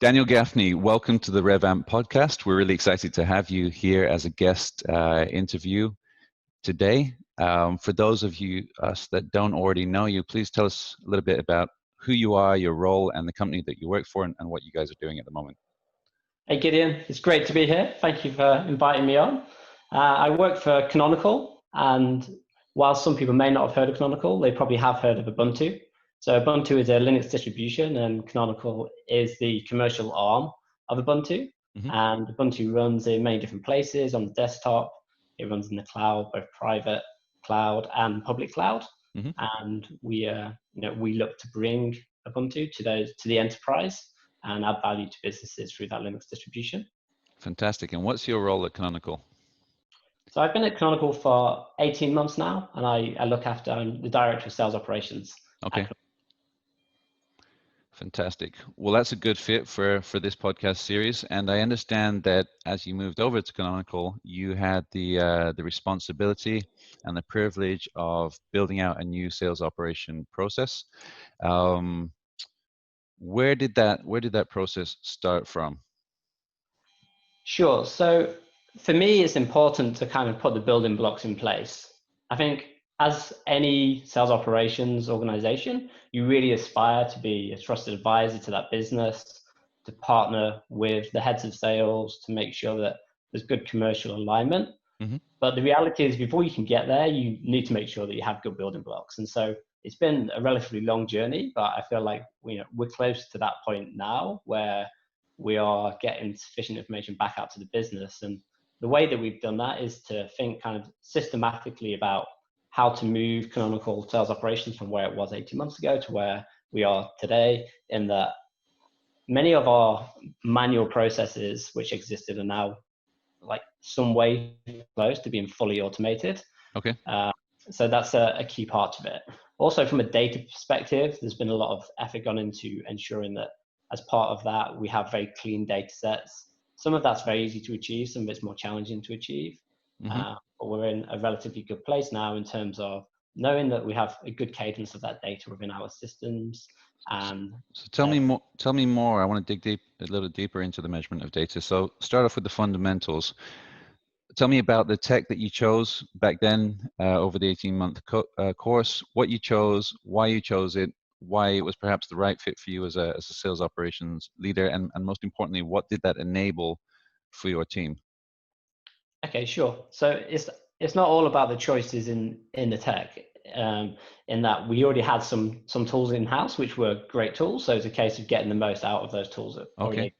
Daniel Gaffney, welcome to the RevAmp podcast. We're really excited to have you here as a guest interview today. For those of us that don't already know you, please tell us a little bit about who you are, your role, and the company that you work for, and what you guys are doing at the moment. Hey Gideon, it's great to be here. Thank you for inviting me on. I work for Canonical, and while some people may not have heard of Canonical, they probably have heard of Ubuntu. So Ubuntu is a Linux distribution, and Canonical is the commercial arm of Ubuntu. And Ubuntu runs in many different places on the desktop. It runs in the cloud, both private cloud and public cloud. And we look to bring Ubuntu to the enterprise and add value to businesses through that Linux distribution. Fantastic. And what's your role at Canonical? So I've been at Canonical for 18 months now, and I'm the director of sales operations. Okay. Fantastic. Well, that's a good fit for this podcast series. And I understand that as you moved over to Canonical, you had the responsibility and the privilege of building out a new sales operation process. Where did that process start from? Sure. So for me, it's important to kind of put the building blocks in place. I think as any sales operations organization, you really aspire to be a trusted advisor to that business, to partner with the heads of sales to make sure that there's good commercial alignment. But the reality is, before you can get there, you need to make sure that you have good building blocks. And so it's been a relatively long journey, but I feel like we're close to that point now where we are getting sufficient information back out to the business. And the way that we've done that is to think kind of systematically about how to move Canonical sales operations from where it was 18 months ago to where we are today, in that many of our manual processes which existed are now like some way close to being fully automated. Okay. So that's a key part of it. Also, from a data perspective, there's been a lot of effort gone into ensuring that as part of that, we have very clean data sets. Some of that's very easy to achieve, some of it's more challenging to achieve. But we're in a relatively good place now in terms of knowing that we have a good cadence of that data within our systems. So tell me more. I want to dig a little deeper into the measurement of data. So start off with the fundamentals. Tell me about the tech that you chose back then over the 18-month course, what you chose, why you chose it, why it was perhaps the right fit for you as a sales operations leader, and most importantly, what did that enable for your team? Okay, sure. So it's not all about the choices in the tech, in that we already had some tools in-house, which were great tools. So it's a case of getting the most out of those tools. Okay.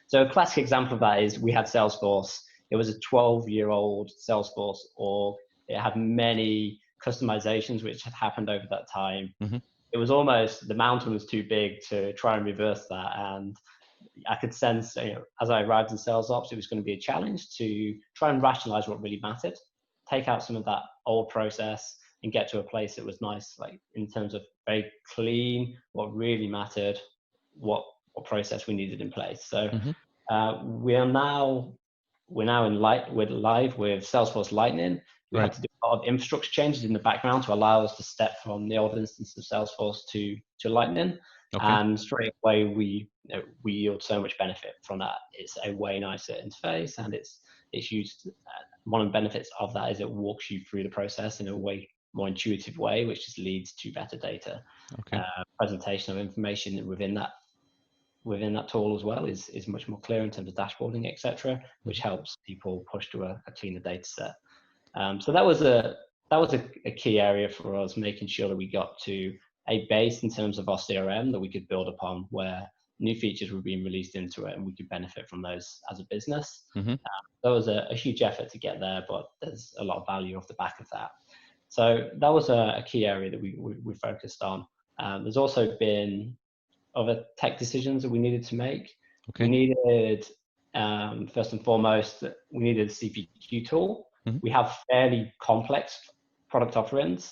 So a classic example of that is we had Salesforce. It was a 12-year-old Salesforce org. It had many customizations which had happened over that time. It was almost, the mountain was too big to try and reverse that. And I could sense, as I arrived in sales ops, it was going to be a challenge to try and rationalize what really mattered, take out some of that old process and get to a place that was nice, like in terms of very clean, what really mattered, what process we needed in place. So we're live with Salesforce Lightning. We had to do a lot of infrastructure changes in the background to allow us to step from the old instance of Salesforce to Lightning. And straight away, we yield so much benefit from that. It's a way nicer interface, and it's used. One of the benefits of that is it walks you through the process in a way more intuitive way, which just leads to better data. Presentation of information within that tool as well is much more clear in terms of dashboarding, etc., which helps people push to a cleaner data set. So that was a key area for us, making sure that we got to a base in terms of our CRM that we could build upon, where new features were being released into it and we could benefit from those as a business. That was a huge effort to get there, but there's a lot of value off the back of that. So that was a key area that we focused on. There's also been other tech decisions that we needed to make. We needed, first and foremost, we needed a CPQ tool. We have fairly complex product offerings.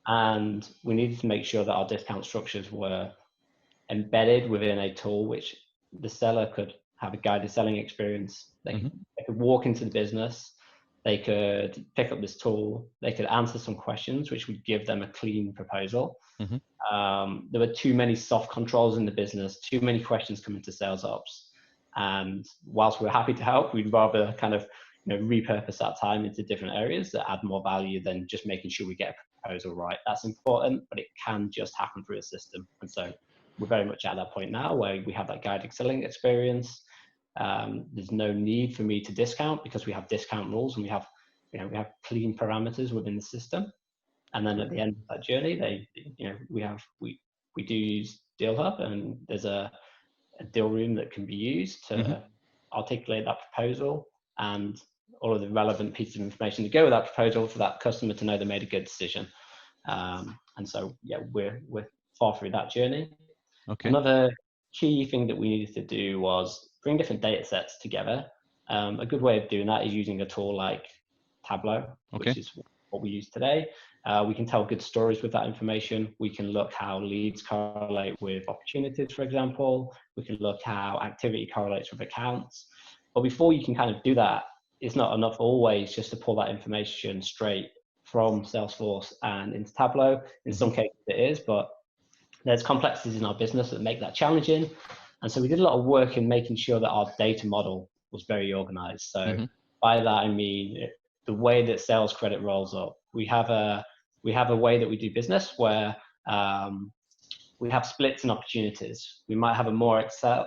And we needed to make sure that our discount structures were embedded within a tool which the seller could have a guided selling experience. They could walk into the business, they could pick up this tool, they could answer some questions, which would give them a clean proposal. There were too many soft controls in the business, too many questions coming to sales ops. And whilst we're happy to help, we'd rather kind of repurpose that time into different areas that add more value than just making sure we get a proposal right. That's important, but it can just happen through a system. And so we're very much at that point now where we have that guided selling experience. There's no need for me to discount because we have discount rules and we have clean parameters within the system. And then at the end of that journey, we do use DealHub, and there's a deal room that can be used to articulate that proposal and all of the relevant pieces of information to go with that proposal for that customer to know they made a good decision. And so, yeah, we're far through that journey. Okay. Another key thing that we needed to do was bring different data sets together. A good way of doing that is using a tool like Tableau, which is what we use today. We can tell good stories with that information. We can look how leads correlate with opportunities, for example. We can look how activity correlates with accounts. But before you can kind of do that, it's not enough always just to pull that information straight from Salesforce and into Tableau. In some cases it is, but there's complexities in our business that make that challenging. And so we did a lot of work in making sure that our data model was very organized. So by that, I mean, the way that sales credit rolls up, we have a way that we do business where we have splits and opportunities. We might have a more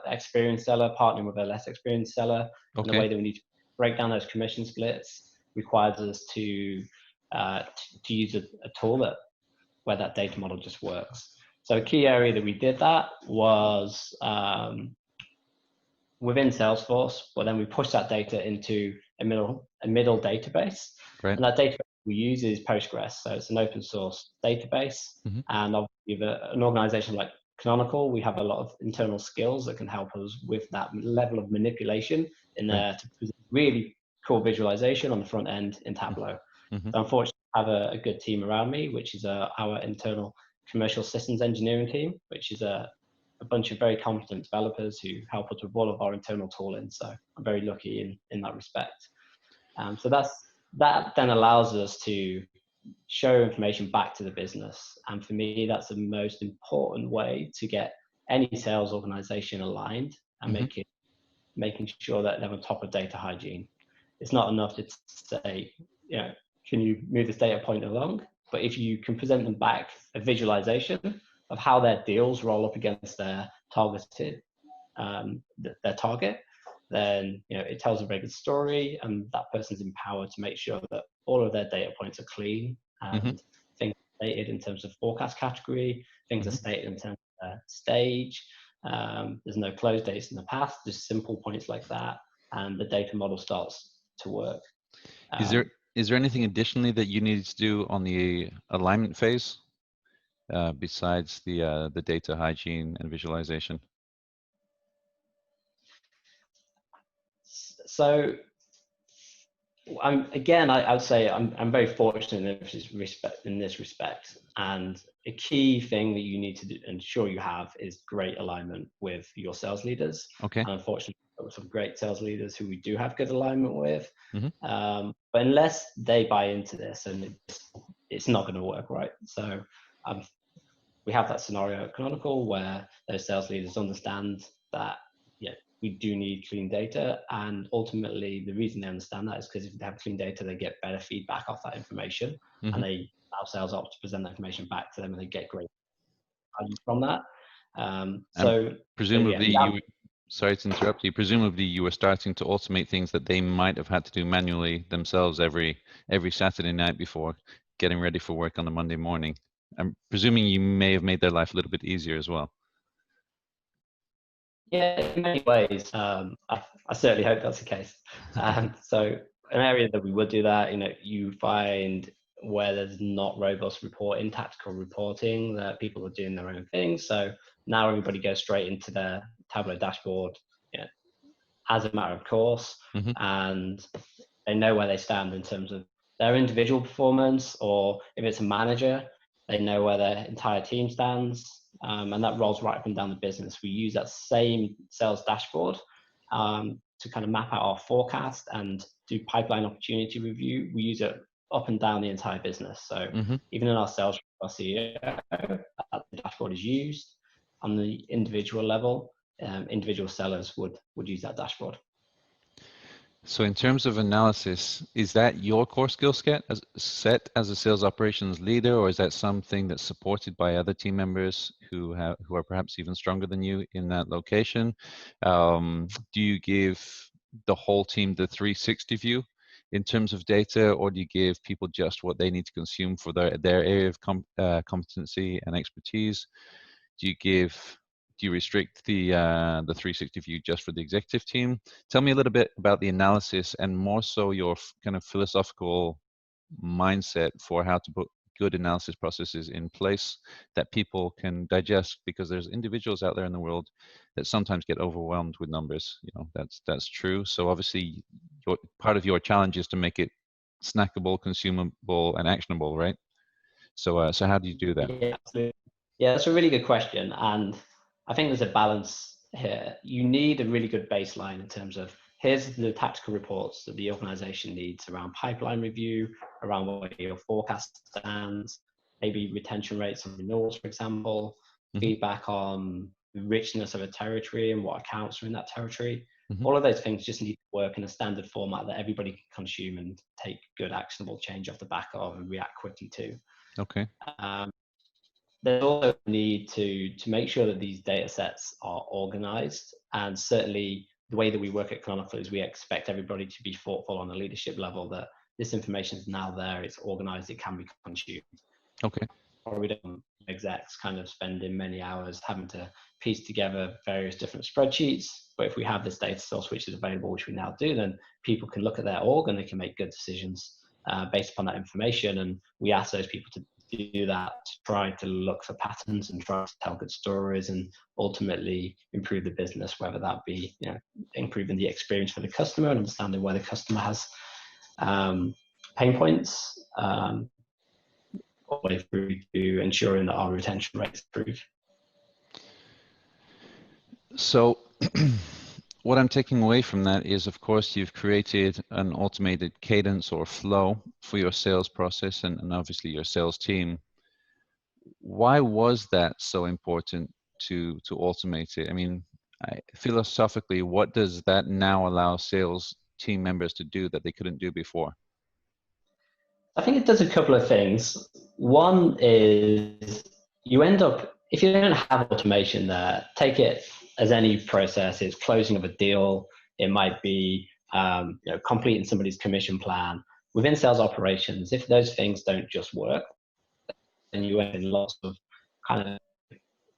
experienced seller partnering with a less experienced seller. And the way that we need to break down those commission splits requires us to use a tool where that data model just works. So a key area that we did that was within Salesforce, but then we pushed that data into a middle database. Right. And that database we use is Postgres. So it's an open source database. And obviously an organization like Canonical, we have a lot of internal skills that can help us with that level of manipulation in there to present really cool visualization on the front end in Tableau. So unfortunately, I have a good team around me, which is our internal commercial systems engineering team, which is a bunch of very competent developers who help us with all of our internal tooling. So I'm very lucky in that respect. So that then allows us to show information back to the business. And for me, that's the most important way to get any sales organization aligned and making sure that they're on top of data hygiene. It's not enough to say, can you move this data point along? But if you can present them back a visualization of how their deals roll up against their targeted, their target, then it tells a very good story, and that person's empowered to make sure that all of their data points are clean and things are stated in terms of forecast category, things are stated in terms of stage. There's no close dates in the past, just simple points like that, and the data model starts to work. Is there anything additionally that you need to do on the alignment phase besides the data hygiene and visualization? So I would say I'm very fortunate in this respect. And a key thing that you need to ensure you have is great alignment with your sales leaders. And unfortunately, there are some great sales leaders who we do have good alignment with. But unless they buy into this, and it's not going to work, right? So we have that scenario at Canonical where those sales leaders understand that we do need clean data, and ultimately the reason they understand that is because if they have clean data, they get better feedback off that information, and they allow sales ops to present that information back to them, and they get great value from that. So presumably, sorry to interrupt you. Presumably, you were starting to automate things that they might have had to do manually themselves every Saturday night before getting ready for work on a Monday morning. I'm presuming you may have made their life a little bit easier as well. Yeah, in many ways. I certainly hope that's the case. So an area that we would do that, you find where there's not robust reporting, tactical reporting, that people are doing their own things. So now everybody goes straight into their Tableau dashboard, as a matter of course, and they know where they stand in terms of their individual performance, or if it's a manager, they know where their entire team stands. And that rolls right up and down the business. We use that same sales dashboard to kind of map out our forecast and do pipeline opportunity review, we use it up and down the entire business. So even in our sales, our CEO, the dashboard is used. On the individual level, individual sellers would use that dashboard. So in terms of analysis, is that your core skill set as a sales operations leader, or is that something that's supported by other team members who are perhaps even stronger than you in that location? Do you give the whole team the 360 view in terms of data, or do you give people just what they need to consume for their area of competency and expertise? Do you restrict the 360 view just for the executive team? Tell me a little bit about the analysis, and more so your kind of philosophical mindset for how to put good analysis processes in place that people can digest, because there's individuals out there in the world that sometimes get overwhelmed with numbers. You know, that's true. So obviously part of your challenge is to make it snackable, consumable, and actionable, right? So how do you do that? Yeah, absolutely. Yeah, that's a really good question. And I think there's a balance here. You need a really good baseline in terms of, here's the tactical reports that the organization needs around pipeline review, around where your forecast stands, maybe retention rates on renewals, for example, feedback on the richness of a territory and what accounts are in that territory. All of those things just need to work in a standard format that everybody can consume and take good actionable change off the back of and react quickly to. Okay. There's also a need to make sure that these data sets are organized, and certainly the way that we work at Canonical is we expect everybody to be thoughtful on a leadership level that this information is now there, it's organized, it can be consumed. Okay. Or we don't execs kind of spending many hours having to piece together various different spreadsheets, but if we have this data source which is available, which we now do, then people can look at their org and they can make good decisions based upon that information. And we ask those people to do that, to try to look for patterns and try to tell good stories and ultimately improve the business, whether that be, you know, improving the experience for the customer and understanding where the customer has pain points, all the way through to ensuring that our retention rates improve. So what I'm taking away from that is, of course, you've created an automated cadence or flow for your sales process and obviously your sales team. Why was that so important to automate it? I mean, philosophically, what does that now allow sales team members to do that they couldn't do before? I think it does a couple of things. One is you end up, if you don't have automation there, take it as any process. It's closing of a deal. It might be completing somebody's commission plan. Within sales operations, if those things don't just work, then you end in lots of kind of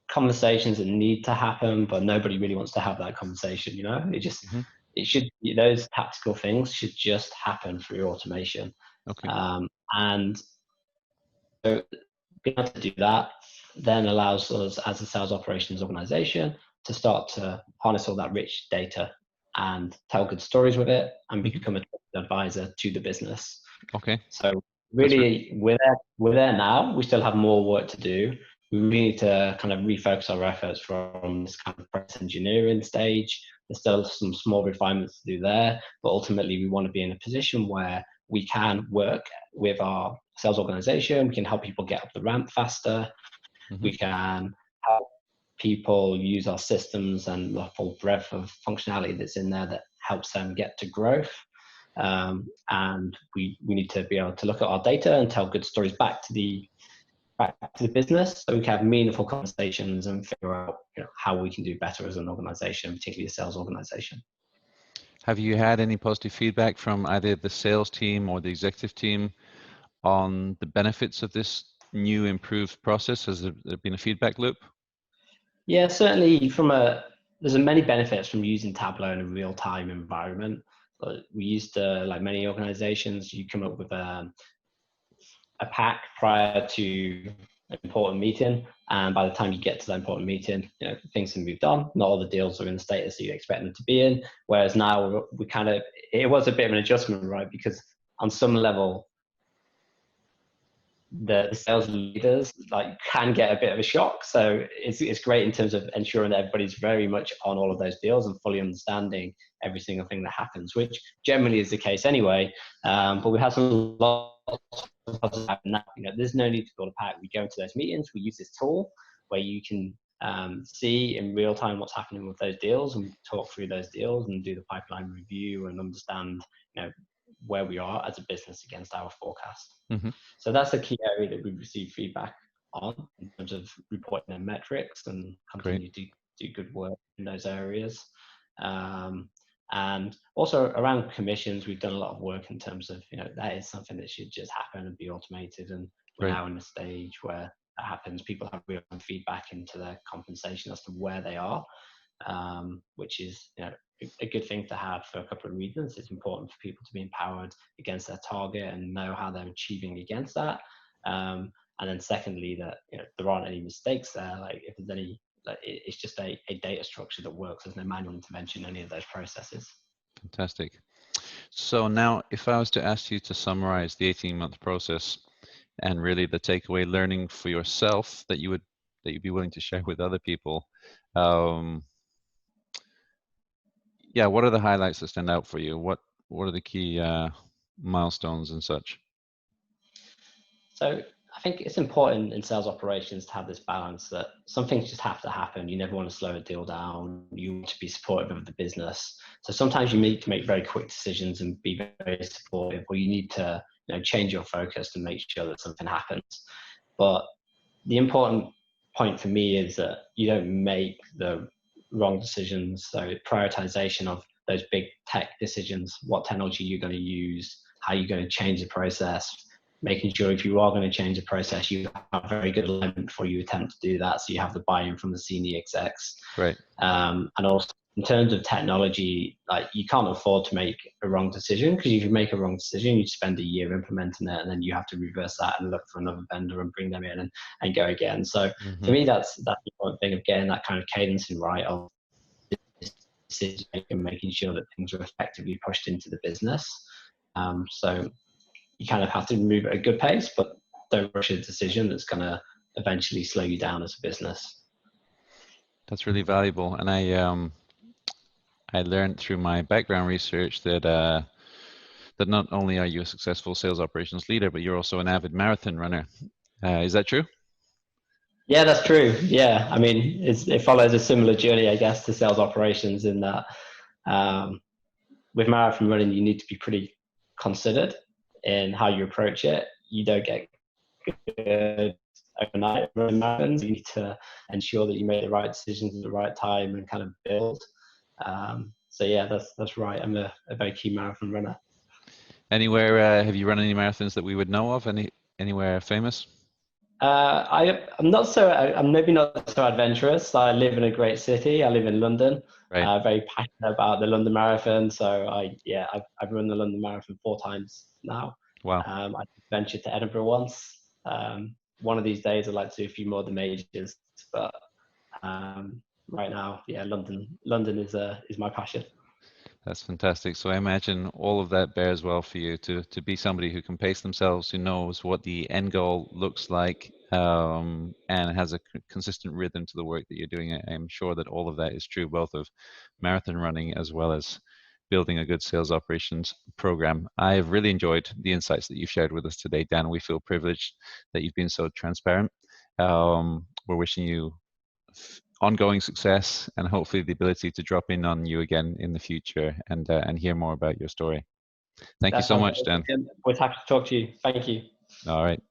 conversations that need to happen, but nobody really wants to have that conversation. You know, it just it should, those tactical things should just happen through automation. Okay. And so being able to do that then allows us as a sales operations organization to start to harness all that rich data and tell good stories with it and become an advisor to the business. Okay. So really, we're there now. We still have more work to do. We really need to kind of refocus our efforts from this kind of process engineering stage. There's still some small refinements to do there, but ultimately we want to be in a position where we can work with our sales organization. We can help people get up the ramp faster. We can help people use our systems and the full breadth of functionality that's in there that helps them get to growth. And we need to be able to look at our data and tell good stories back to the business, so we can have meaningful conversations and figure out, you know, how we can do better as an organization, particularly a sales organization. Have you had any positive feedback from either the sales team or the executive team on the benefits of this new improved process? Has there been a feedback loop? Yeah, certainly there's many benefits from using Tableau in a real-time environment. We used to, like many organizations, you come up with a pack prior to an important meeting, and by the time you get to that important meeting, you know, things have moved on. Not all the deals are in the status that you expect them to be in. Whereas now it was a bit of an adjustment, right? Because on some level, the sales leaders can get a bit of a shock. So it's great in terms of ensuring that everybody's very much on all of those deals and fully understanding every single thing that happens, which generally is the case anyway. But we have some lots of now. There's no need to build a pack. We go into those meetings. We use this tool where you can see in real time what's happening with those deals, and talk through those deals and do the pipeline review and understand where we are as a business against our forecast. So that's a key area that we receive feedback on in terms of reporting and metrics, and continue to do good work in those areas. And also around commissions, we've done a lot of work in terms of that is something that should just happen and be automated, and we're now in a stage where that happens. People have real feedback into their compensation as to where they are, which is a good thing to have for a couple of reasons. It's important for people to be empowered against their target and know how they're achieving against that. And then secondly, that there aren't any mistakes there. Like if there's any, it's just a data structure that works. There's no manual intervention in any of those processes. Fantastic. So now, if I was to ask you to summarize the 18-month process and really the takeaway learning for yourself that you'd be willing to share with other people, yeah, what are the highlights that stand out for you? What are the key milestones and such? So I think it's important in sales operations to have this balance that some things just have to happen. You never want to slow a deal down. You want to be supportive of the business. So sometimes you need to make very quick decisions and be very supportive, or you need to change your focus to make sure that something happens. But the important point for me is that you don't make the wrong decisions. So prioritization of those big tech decisions, what technology you're going to use, how you're going to change the process, making sure if you are going to change the process, you have very good alignment before you attempt to do that. So you have the buy-in from the senior execs. Right. And also in terms of technology, like you can't afford to make a wrong decision, because if you make a wrong decision, you spend a year implementing it, and then you have to reverse that and look for another vendor and bring them in and go again. So for me, that's the important thing of getting that kind of cadencing right of decision and making sure that things are effectively pushed into the business. So you kind of have to move at a good pace, but don't rush a decision that's going to eventually slow you down as a business. That's really valuable, and I learned through my background research that that not only are you a successful sales operations leader, but you're also an avid marathon runner. Is that true? Yeah, that's true. Yeah, I mean, it follows a similar journey, I guess, to sales operations in that with marathon running, you need to be pretty considered in how you approach it. You don't get good overnight running marathons. You need to ensure that you make the right decisions at the right time and kind of build. So yeah, that's right. I'm a very key marathon runner. Anywhere, have you run any marathons that we would know of? Anywhere famous? I'm maybe not so adventurous. I live in a great city. I live in London. Right. Very passionate about the London Marathon. So I've run the London Marathon 4 times now. Wow. I ventured to Edinburgh once. One of these days I'd like to do a few more of the majors, but right now, yeah, London is my passion. That's fantastic. So I imagine all of that bears well for you to be somebody who can pace themselves, who knows what the end goal looks like, and has a consistent rhythm to the work that you're doing. I'm sure that all of that is true, both of marathon running as well as building a good sales operations program. I've really enjoyed the insights that you've shared with us today, Dan. We feel privileged that you've been so transparent. We're wishing you ongoing success and hopefully the ability to drop in on you again in the future and hear more about your story. Thank you so much, Dan. We're happy to talk to you. Thank you. All right.